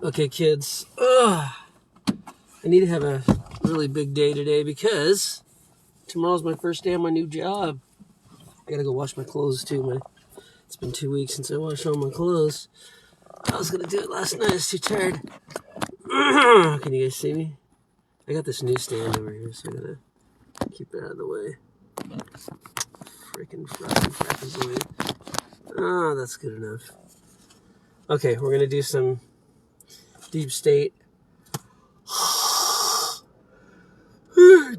Okay, kids. I need to have a really big day today because tomorrow's my first day on my new job. I gotta go wash my clothes too. It's been 2 weeks since I washed all my clothes. I was gonna do it last night. I was too tired. Can you guys see me? I got this new stand over here, so I gotta keep it out of the way. Freaking trapezoid. Oh, that's good enough. Okay, we're gonna do some deep state.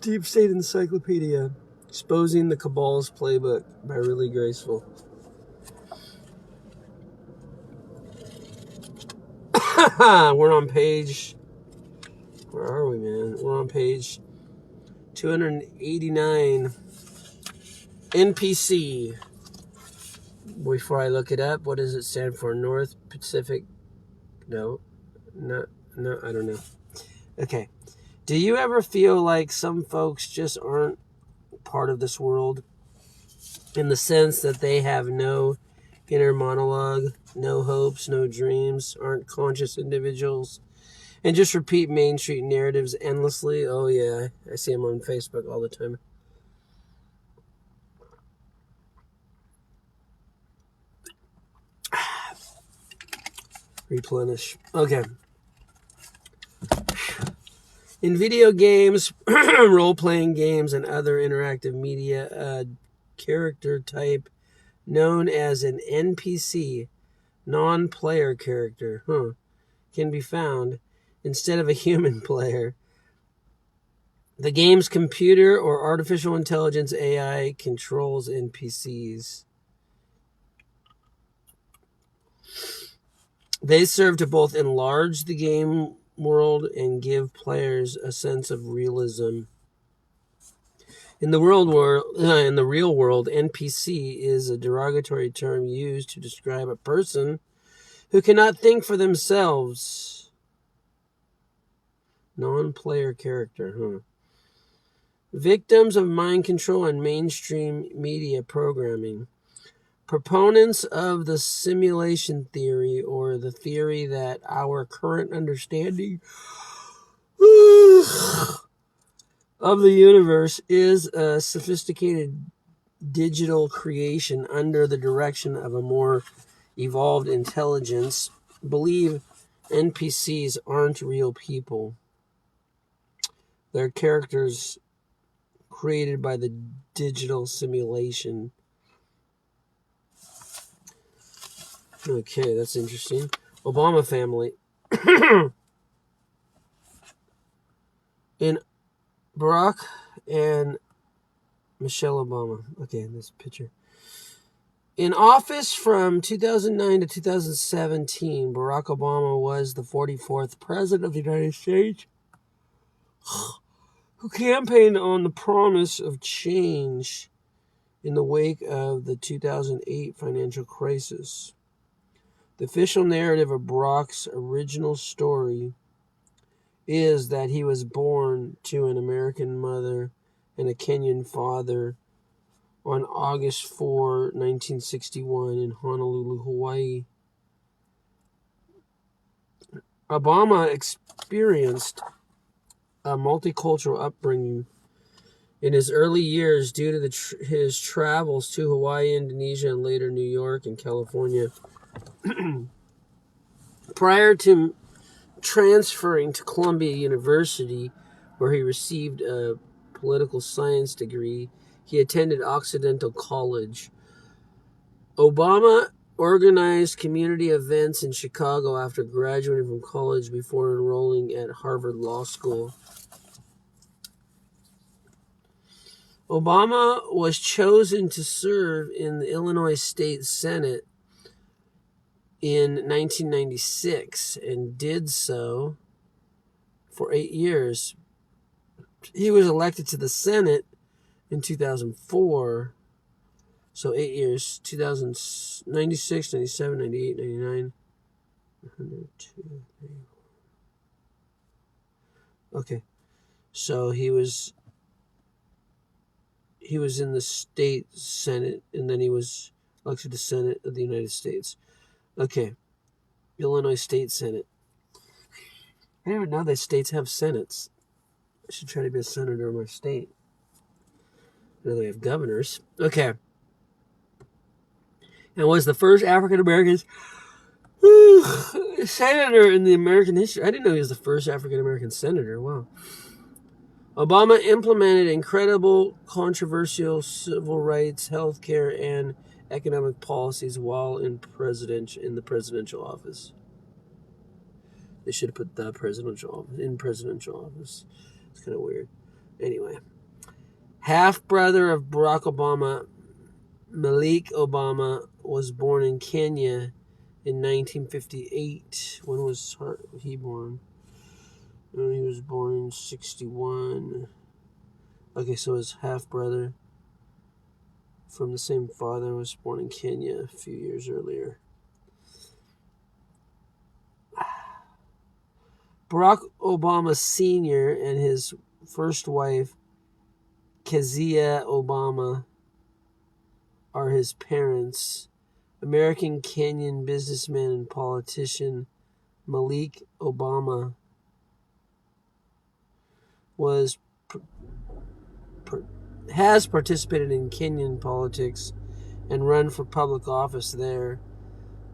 Deep State Encyclopedia, Exposing the Cabal's Playbook by really Graceful. We're on page, where are we, man? We're on page 289, NPC. Before I look it up, what does it stand for? North Pacific? No, I don't know. Okay. Do you ever feel like some folks just aren't part of this world? In the sense that they have no inner monologue, no hopes, no dreams, aren't conscious individuals, and just repeat Main Street narratives endlessly? Oh yeah, I see them on Facebook all the time. Replenish. Okay. In video games, role-playing games, and other interactive media, a character type known as an NPC, non-player character, can be found instead of a human player. The game's computer or artificial intelligence AI controls NPCs. They serve to both enlarge the game world and give players a sense of realism. In the real world, NPC is a derogatory term used to describe a person who cannot think for themselves. Non-player character, Victims of mind control and mainstream media programming. Proponents of the simulation theory, or the theory that our current understanding of the universe is a sophisticated digital creation under the direction of a more evolved intelligence, believe NPCs aren't real people. They're characters created by the digital simulation. Okay, that's interesting. Obama family. In Barack and Michelle Obama. Okay, this picture. In office from 2009 to 2017, Barack Obama was the 44th president of the United States, who campaigned on the promise of change in the wake of the 2008 financial crisis. The official narrative of Barack's original story is that he was born to an American mother and a Kenyan father on August 4, 1961 in Honolulu, Hawaii. Obama experienced a multicultural upbringing in his early years due to his travels to Hawaii, Indonesia, and later New York and California. Prior to transferring to Columbia University, where he received a political science degree, he attended Occidental College. Obama organized community events in Chicago after graduating from college before enrolling at Harvard Law School. Obama was chosen to serve in the Illinois State Senate in 1996 and did so for 8 years. He was elected to the Senate in 2004, so 8 years, 96, 97, 98, 99, 102, 3. Okay, so he was in the state Senate, and then he was elected to the Senate of the United States. Okay, Illinois State Senate. I didn't even know that states have senates. I should try to be a senator in my state. I know they have governors. Okay. And was the first African American senator in the American history. I didn't know he was the first African American senator. Wow. Obama implemented incredible, controversial civil rights, health care, and economic policies while in the presidential office. They should have put the presidential office. It's kind of weird. Anyway, half brother of Barack Obama, Malik Obama, was born in Kenya in 1958. When was he born? He was born in 61. Okay, so his half-brother from the same father was born in Kenya a few years earlier. Barack Obama Sr. and his first wife, Kezia Obama, are his parents. American Kenyan businessman and politician Malik Obama has participated in Kenyan politics and run for public office there.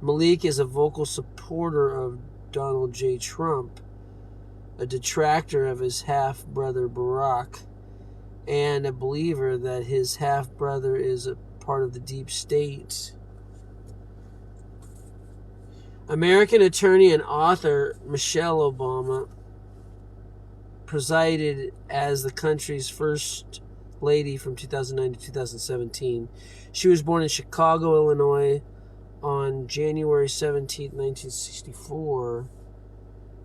Malik is a vocal supporter of Donald J. Trump, a detractor of his half-brother Barack, and a believer that his half-brother is a part of the deep state. American attorney and author Michelle Obama presided as the country's first lady from 2009 to 2017. She was born in Chicago, Illinois on January 17, 1964,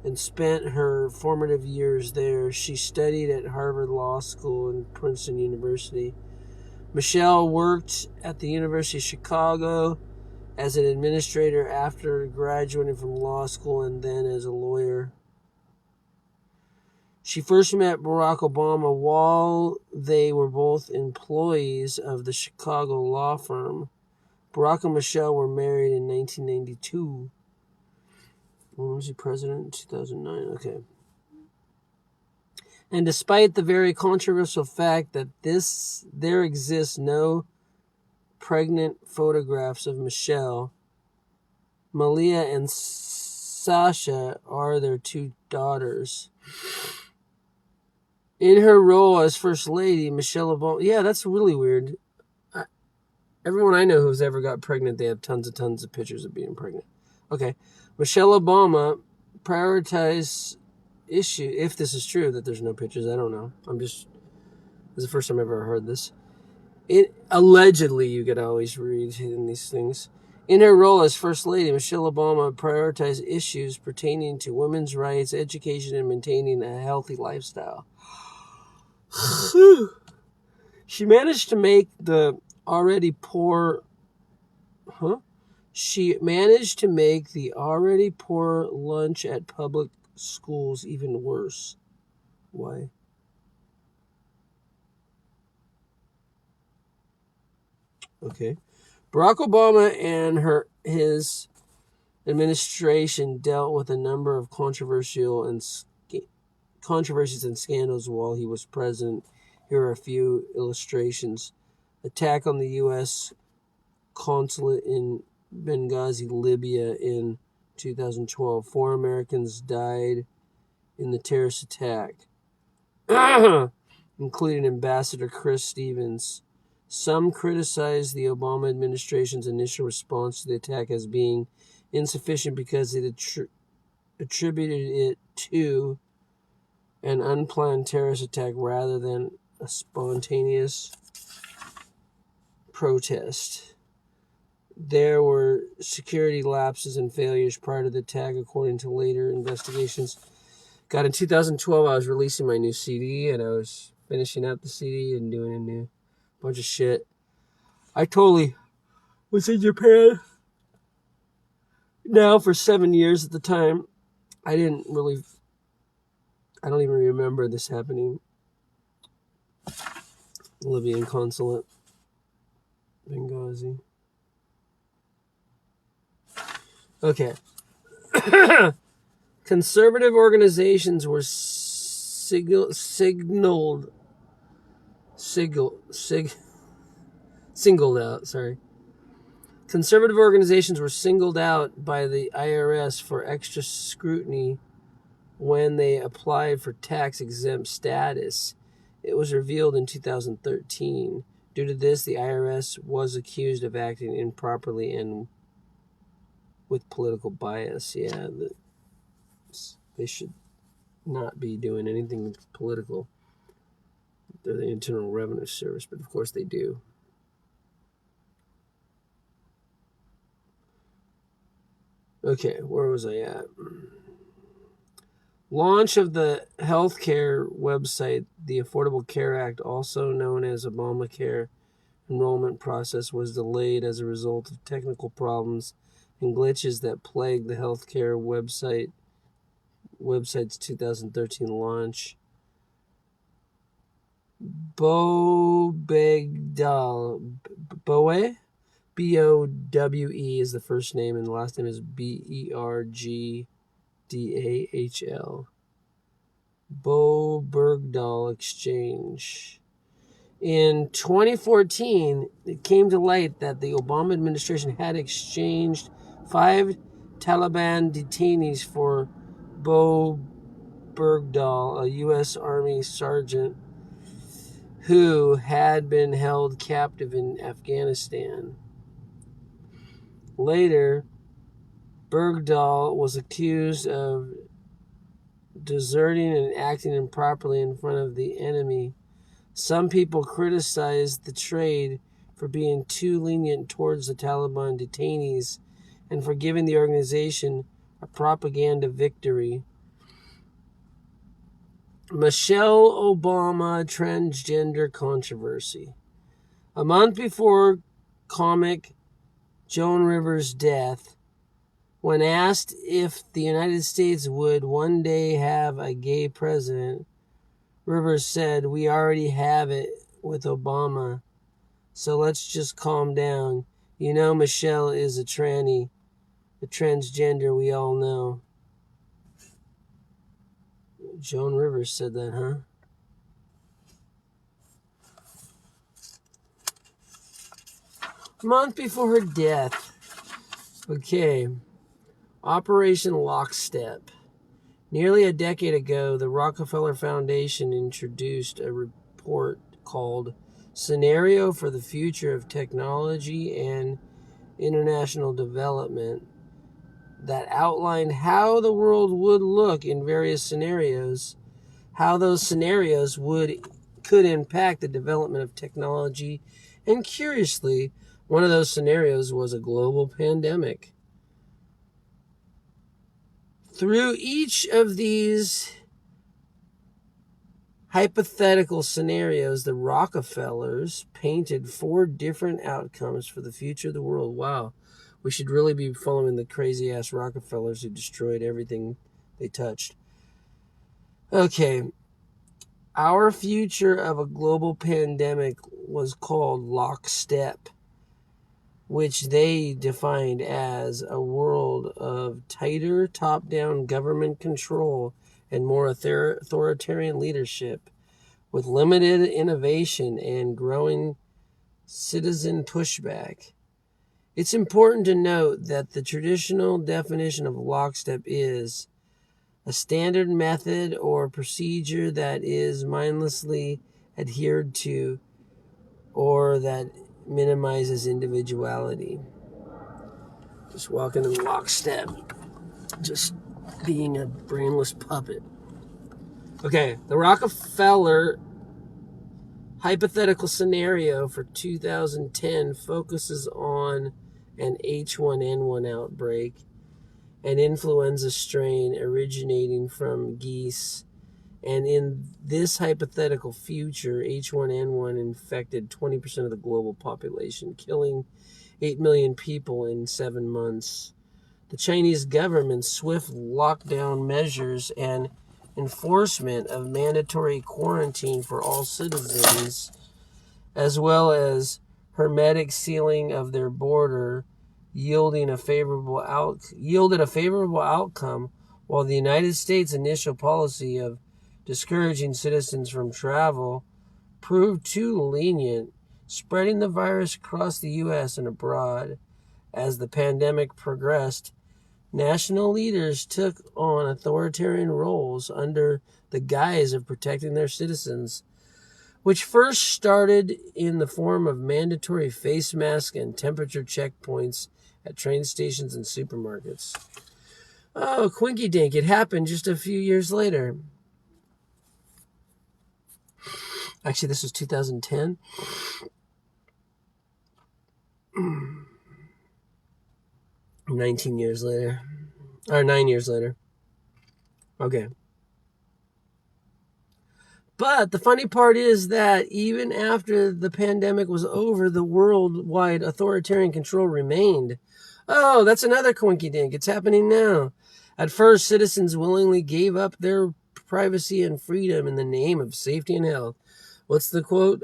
and spent her formative years there. She studied at Harvard Law School and Princeton University. Michelle worked at the University of Chicago as an administrator after graduating from law school and then as a lawyer. She first met Barack Obama while they were both employees of the Chicago law firm. Barack and Michelle were married in 1992. When was he president? 2009. Okay. And despite the very controversial fact that there exists no pregnant photographs of Michelle, Malia and Sasha are their two daughters. In her role as First Lady, Michelle Obama... Yeah, that's really weird. Everyone I know who's ever got pregnant, they have tons of pictures of being pregnant. Okay. Michelle Obama prioritized issue... If this is true, that there's no pictures, I don't know. This is the first time I've ever heard this. Allegedly, you could always read in these things. In her role as First Lady, Michelle Obama prioritized issues pertaining to women's rights, education, and maintaining a healthy lifestyle. She managed to make the already poor lunch at public schools even worse. Why? Okay. Barack Obama and his administration dealt with a number of controversies and scandals while he was president. Here are a few illustrations. Attack on the U.S. consulate in Benghazi, Libya in 2012. 4 Americans died in the terrorist attack, including Ambassador Chris Stevens. Some criticized the Obama administration's initial response to the attack as being insufficient because it attributed it to an unplanned terrorist attack rather than a spontaneous protest. There were security lapses and failures prior to the attack, according to later investigations. God, in 2012, I was releasing my new CD, and I was finishing out the CD and doing a new bunch of shit. I totally was in Japan now for 7 years at the time. I don't even remember this happening. Libyan consulate, Benghazi. Okay. Conservative organizations were singled out. Sorry. Conservative organizations were singled out by the IRS for extra scrutiny when they applied for tax-exempt status. It was revealed in 2013. Due to this, the IRS was accused of acting improperly and with political bias. Yeah, they should not be doing anything political. They're the Internal Revenue Service, but of course they do. Okay, where was I at? Launch of the healthcare website, the Affordable Care Act, also known as Obamacare enrollment process, was delayed as a result of technical problems and glitches that plagued the healthcare website's 2013 launch. Bowe, B-O-W-E is the first name, and the last name is B-E-R-G-D-A-H-L. Bowe-Bergdahl Exchange. In 2014, it came to light that the Obama administration had exchanged 5 Taliban detainees for Bowe-Bergdahl, a U.S. Army sergeant who had been held captive in Afghanistan. Later, Bergdahl was accused of deserting and acting improperly in front of the enemy. Some people criticized the trade for being too lenient towards the Taliban detainees and for giving the organization a propaganda victory. Michelle Obama transgender controversy. A month before comic Joan Rivers' death, when asked if the United States would one day have a gay president, Rivers said, "We already have it with Obama, so let's just calm down. You know Michelle is a tranny, a transgender, we all know." Joan Rivers said that, huh? A month before her death. Okay. Operation Lockstep. Nearly a decade ago, the Rockefeller Foundation introduced a report called Scenario for the Future of Technology and International Development that outlined how the world would look in various scenarios, how those scenarios could impact the development of technology, and curiously, one of those scenarios was a global pandemic. Through each of these hypothetical scenarios, the Rockefellers painted 4 different outcomes for the future of the world. Wow, we should really be following the crazy-ass Rockefellers who destroyed everything they touched. Okay, our future of a global pandemic was called Lockstep, which they defined as a world of tighter top-down government control and more authoritarian leadership, with limited innovation and growing citizen pushback. It's important to note that the traditional definition of lockstep is a standard method or procedure that is mindlessly adhered to or that minimizes individuality. Just walking in lockstep. Just being a brainless puppet. Okay, the Rockefeller hypothetical scenario for 2010 focuses on an H1N1 outbreak, an influenza strain originating from geese. And in this hypothetical future, H1N1 infected 20% of the global population, killing 8 million people in 7 months. The Chinese government's swift lockdown measures and enforcement of mandatory quarantine for all citizens, as well as hermetic sealing of their border, yielded a favorable outcome, While the United States' initial policy of discouraging citizens from travel proved too lenient, spreading the virus across the U.S. and abroad as the pandemic progressed, national leaders took on authoritarian roles under the guise of protecting their citizens, which first started in the form of mandatory face masks and temperature checkpoints at train stations and supermarkets. Oh, quinky dink, it happened just a few years later. Actually, this was 2010. 19 years later. Or 9 years later. Okay. But the funny part is that even after the pandemic was over, the worldwide authoritarian control remained. Oh, that's another quinky dink. It's happening now. At first, citizens willingly gave up their privacy and freedom in the name of safety and health. What's the quote?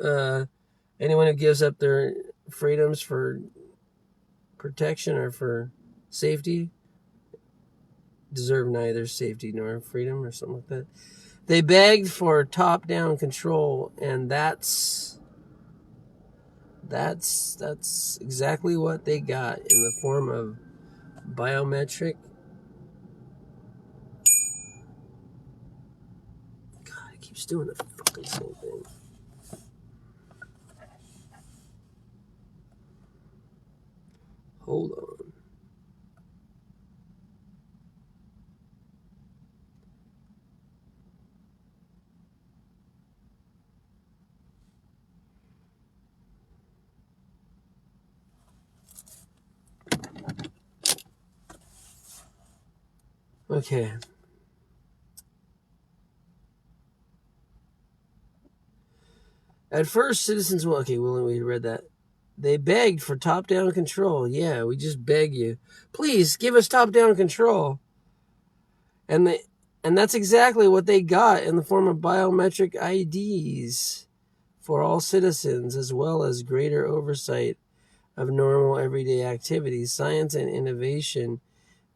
Anyone who gives up their freedoms for protection or for safety deserve neither safety nor freedom, or something like that. They begged for top-down control, and that's exactly what they got in the form of biometric. God, it keeps doing the fucking same thing. Hold on. Okay. At first, citizens we read that. They begged for top-down control. Yeah, we just beg you. Please, give us top-down control. And that's exactly what they got in the form of biometric IDs for all citizens, as well as greater oversight of normal everyday activities. Science and innovation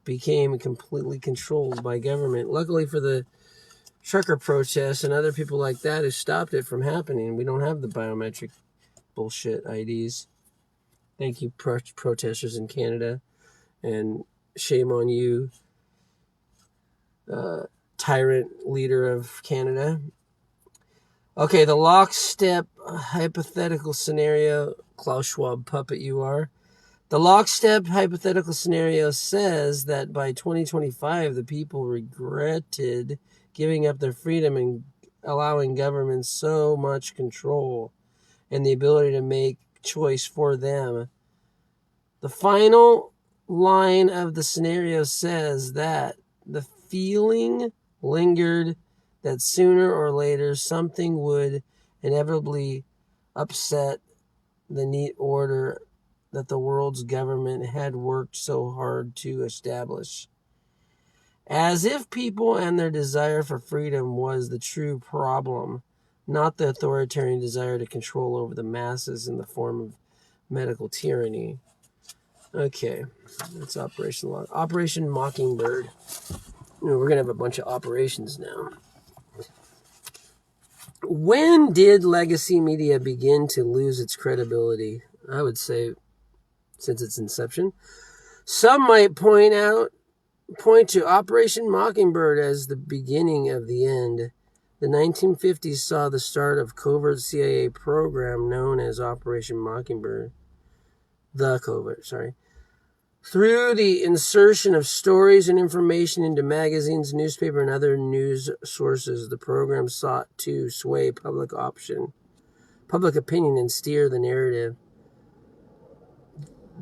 became completely controlled by government. Luckily for the trucker protests and other people like that who stopped it from happening, we don't have the biometric bullshit IDs. Thank you, protesters in Canada, and shame on you, tyrant leader of Canada. Okay, the lockstep hypothetical scenario, Klaus Schwab puppet you are. The lockstep hypothetical scenario says that by 2025, the people regretted giving up their freedom and allowing governments so much control and the ability to make choice for them. The final line of the scenario says that the feeling lingered that sooner or later something would inevitably upset the neat order that the world's government had worked so hard to establish. As if people and their desire for freedom was the true problem, not the authoritarian desire to control over the masses in the form of medical tyranny. Okay, that's Operation Mockingbird. We're going to have a bunch of operations now. When did legacy media begin to lose its credibility? I would say since its inception. Some might point to Operation Mockingbird as the beginning of the end. The 1950s saw the start of covert CIA program known as Operation Mockingbird. Through the insertion of stories and information into magazines, newspaper, and other news sources, the program sought to sway public opinion, and steer the narrative.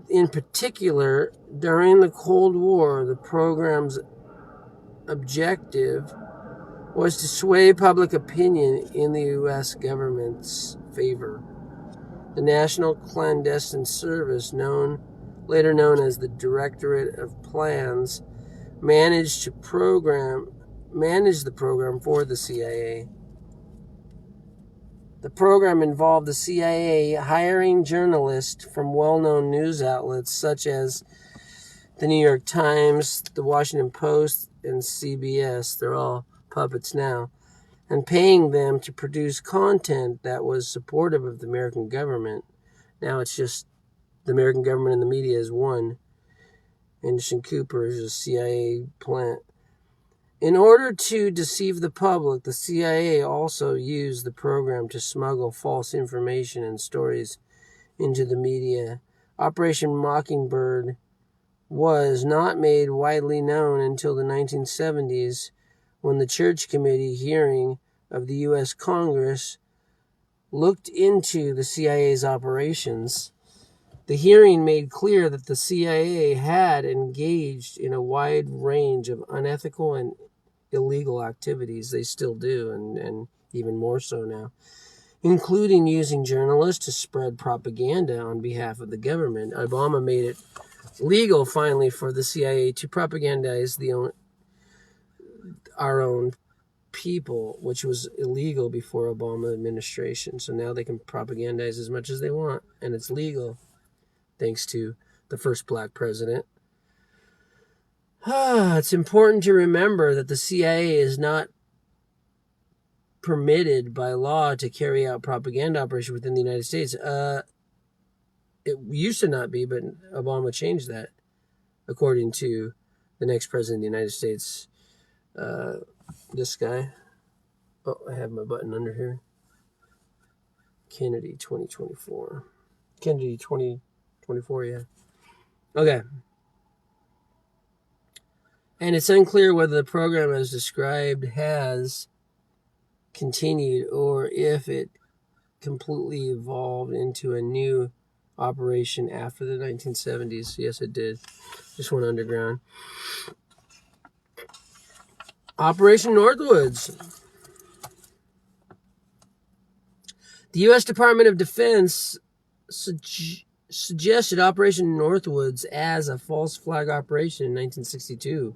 In particular, during the Cold War, the program's objective was to sway public opinion in the U.S. government's favor. The National Clandestine Service, later known as the Directorate of Plans, managed the program for the CIA. The program involved the CIA hiring journalists from well-known news outlets such as the New York Times, the Washington Post, and CBS, they're all puppets now, and paying them to produce content that was supportive of the American government. Now it's just the American government and the media is one. Anderson Cooper is a CIA plant. In order to deceive the public, the CIA also used the program to smuggle false information and stories into the media. Operation Mockingbird was not made widely known until the 1970s, when the Church Committee hearing of the U.S. Congress looked into the CIA's operations. The hearing made clear that the CIA had engaged in a wide range of unethical and illegal activities. They still do, and even more so now, including using journalists to spread propaganda on behalf of the government. Obama made it legal, finally, for the CIA to propagandize our own people, which was illegal before Obama administration. So now they can propagandize as much as they want, and it's legal, thanks to the first black president. It's important to remember that the CIA is not permitted by law to carry out propaganda operations within the United States. It used to not be, but Obama changed that, according to the next president of the United States, this guy. Oh, I have my button under here. Kennedy 2024. Kennedy 2024, yeah. Okay. And it's unclear whether the program as described has continued or if it completely evolved into a new operation after the 1970s. Yes, it did. Just went underground. Operation Northwoods. The U.S. Department of Defense suggested Operation Northwoods as a false flag operation in 1962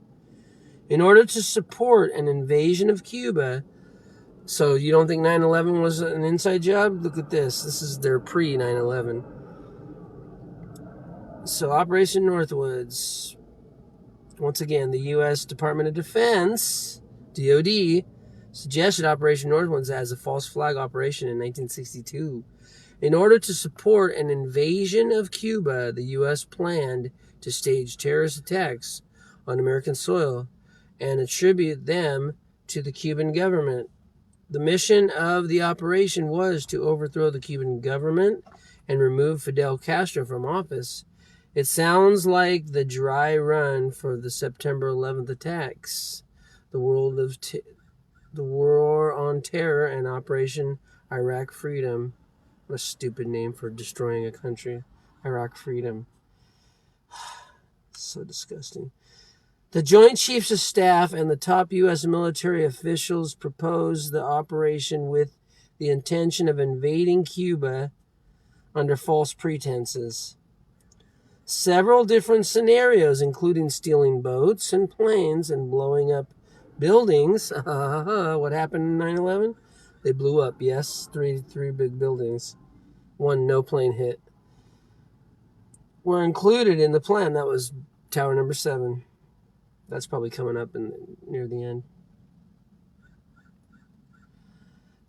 in order to support an invasion of Cuba. So you don't think 9/11 was an inside job? Look at this. This is their pre-9/11. So Operation Northwoods. Once again, the U.S. Department of Defense, DOD, suggested Operation Northwoods as a false flag operation in 1962. In order to support an invasion of Cuba, the U.S. planned to stage terrorist attacks on American soil and attribute them to the Cuban government. The mission of the operation was to overthrow the Cuban government and remove Fidel Castro from office. It sounds like the dry run for the September 11th attacks, the War on Terror, and Operation Iraq Freedom. What a stupid name for destroying a country. Iraq Freedom. So disgusting. The Joint Chiefs of Staff and the top U.S. military officials proposed the operation with the intention of invading Cuba under false pretenses. Several different scenarios, including stealing boats and planes and blowing up buildings. What happened in 9/11? They blew up, yes, three big buildings. One no plane hit. Were included in the plan. That was Tower number 7. That's probably coming up near the end.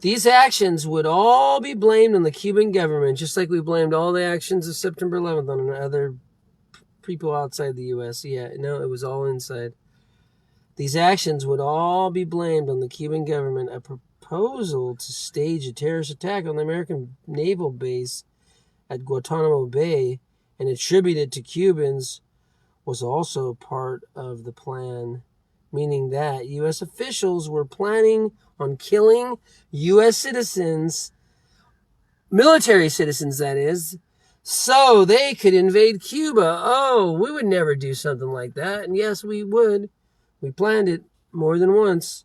These actions would all be blamed on the Cuban government, just like we blamed all the actions of September 11th on other people outside the U.S. Yeah, no, it was all inside. These actions would all be blamed on the Cuban government. A proposal to stage a terrorist attack on the American naval base at Guantanamo Bay and attribute it to Cubans was also part of the plan, meaning that U.S. officials were planning on killing U.S. citizens, military citizens that is, so they could invade Cuba. Oh, we would never do something like that. And yes, we would. We planned it more than once.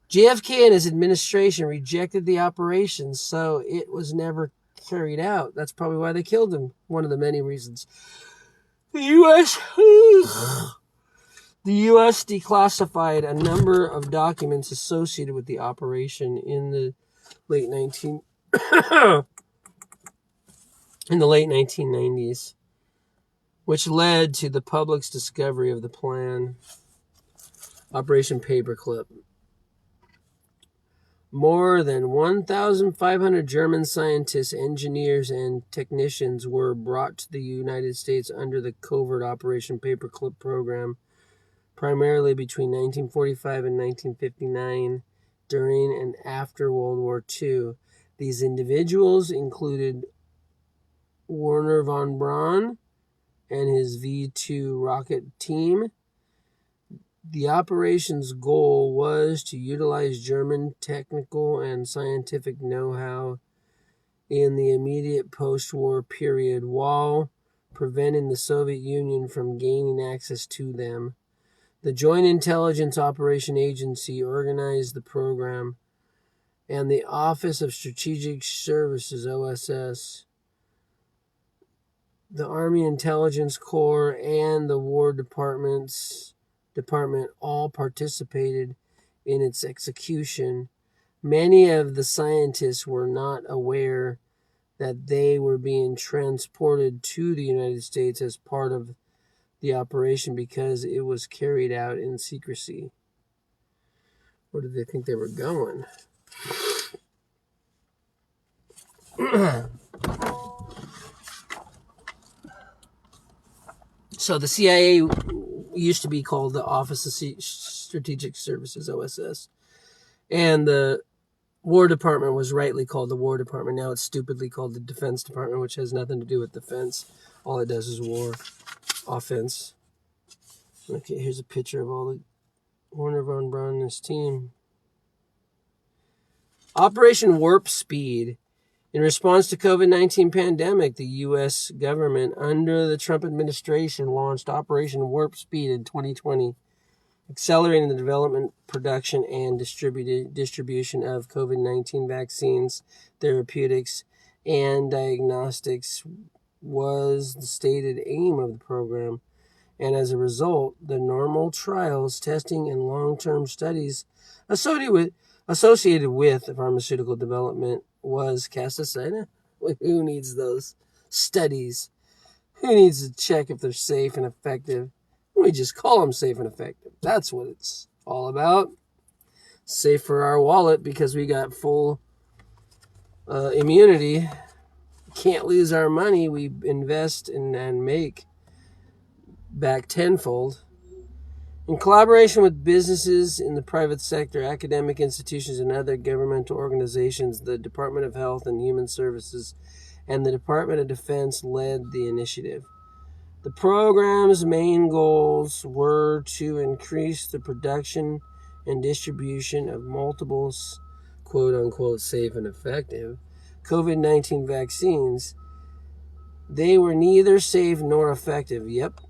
JFK and his administration rejected the operation, so it was never carried out. That's probably why they killed him. One of the many reasons. The U.S. declassified a number of documents associated with the operation in the late 1990s, which led to the public's discovery of the plan. Operation Paperclip. More than 1,500 German scientists, engineers, and technicians were brought to the United States under the covert Operation Paperclip program, primarily between 1945 and 1959, during and after World War II. These individuals included Wernher von Braun and his V-2 rocket team. The operation's goal was to utilize German technical and scientific know-how in the immediate post-war period while preventing the Soviet Union from gaining access to them. The Joint Intelligence Operation Agency organized the program, and the Office of Strategic Services, OSS, the Army Intelligence Corps, and the War Department all participated in its execution. Many of the scientists were not aware that they were being transported to the United States as part of the operation because it was carried out in secrecy. Where did they think they were going? So the CIA used to be called the Office of Strategic Services, OSS. And the War Department was rightly called the War Department. Now it's stupidly called the Defense Department, which has nothing to do with defense. All it does is war, offense. Okay, here's a picture of all the Wernher von Braun and his team. Operation Warp Speed. In response to COVID-19 pandemic, the U.S. government under the Trump administration launched Operation Warp Speed in 2020, accelerating the development, production, and distribution of COVID-19 vaccines, therapeutics, and diagnostics was the stated aim of the program. And as a result, the normal trials, testing, and long-term studies associated with pharmaceutical development was cast aside. Who needs those studies? Who needs to check if they're safe and effective? We just call them safe and effective. That's what it's all about. Safe for our wallet because we got full immunity. Can't lose our money. We invest and make back tenfold. In collaboration with businesses in the private sector, academic institutions, and other governmental organizations, the Department of Health and Human Services and the Department of Defense led the initiative. The program's main goals were to increase the production and distribution of multiple, quote-unquote, safe and effective COVID-19 vaccines. They were neither safe nor effective. Yep.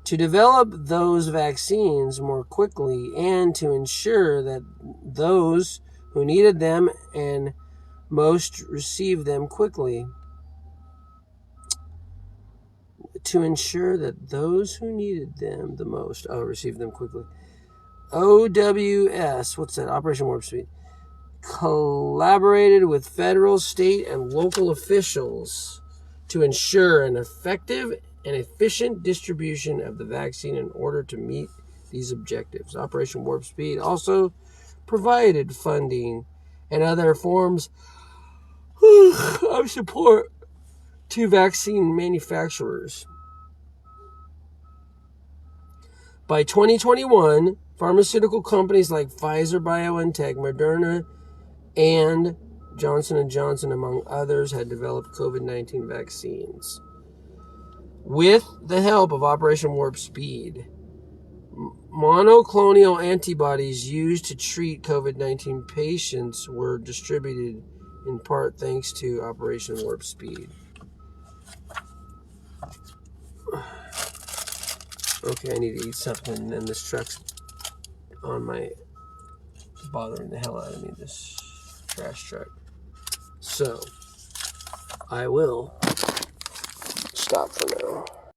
To develop those vaccines more quickly and to ensure that those who needed them and most received them quickly. To ensure that those who needed them the most received them quickly. OWS, what's that? Operation Warp Speed. Collaborated with federal, state, and local officials to ensure an effective and efficient distribution of the vaccine in order to meet these objectives. Operation Warp Speed also provided funding and other forms of support to vaccine manufacturers. By 2021, pharmaceutical companies like Pfizer, BioNTech, Moderna, and Johnson & Johnson, among others, had developed COVID-19 vaccines. With the help of Operation Warp Speed, monoclonal antibodies used to treat COVID-19 patients were distributed in part thanks to Operation Warp Speed. Okay, I need to eat something, and this truck's on my bothering the hell out of me, this trash truck. So, I will stop for now.